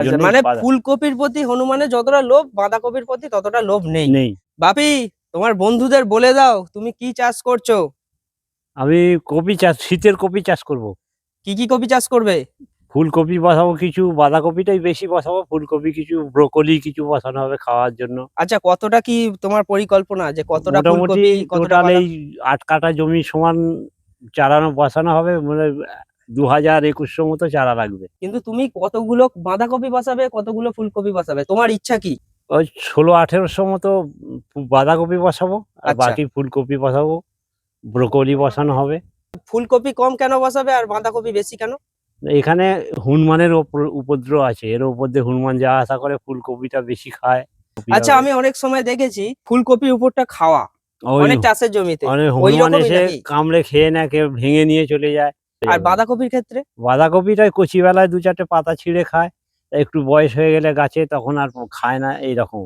আচ্ছা, জন্যই মানে বাঁধা ফুলকপির প্রতি হনুমানের যতটা লোভ বাঁধাকপির প্রতি ততটা লোভ নেই। নেই। বাপি, তোমার বন্ধুদের বলে দাও তুমি কি চাষ করছো। আমি কপি চাষ, শীতের কপি চাষ করব। কি কি কপি চাষ করবে? ফুলকপি বসাবো কিছু, বাঁধাকপিটাই বেশি বসাবো, ফুলকপি কিছু, ব্রোকলি কিছু বসানো হবে খাওয়ার জন্য। আচ্ছা, কতটা কি তোমার পরিকল্পনা যে কতটা মোটামুটি ফুলকপি কতটা টোটাল বাঁধা? এই ৮ কাঠা জমি সমান চারানো বসানো হবে, মানে ২০০০-২১০০ মতো চারা লাগবে। কিন্তু তুমি কতগুলো বাঁধাকপি বসাবে কতগুলো ফুলকপি বসাবে, তোমার ইচ্ছা কি? ওই ১৬-১৮০০ মতো বাঁধাকপি বসাবো, আর আচ্ছা, বাকি ফুলকপি বসাবো, ব্রোকলি বসানো হবে। ফুলকপি কম কেন বসাবে আর বাঁধাকপি বেশি কেন? এখানে হনুমানের উপদ্রব আছে, এর উপর দিয়ে হনুমান যাওয়া আসা করে, ফুলকপিটা বেশি খায়। কপি আচ্ছা, হবে। আমি অনেক সময় দেখেছি ফুলকপির উপরটা খাওয়া ওই অনেক চাষের জমিতে, অনেক ওই হনুমান রকমই এসে নাকি? কামড়ে খেয়ে নেয়, কেউ ভেঙে নিয়ে চলে যায়। আর বাঁধাকপির ক্ষেত্রে? বাঁধাকপিটাই কচি বেলায় ২-৪টে পাতা ছিঁড়ে খায়। তা একটু বয়স হয়ে গেলে গাছে তখন আর খায় না, এইরকম।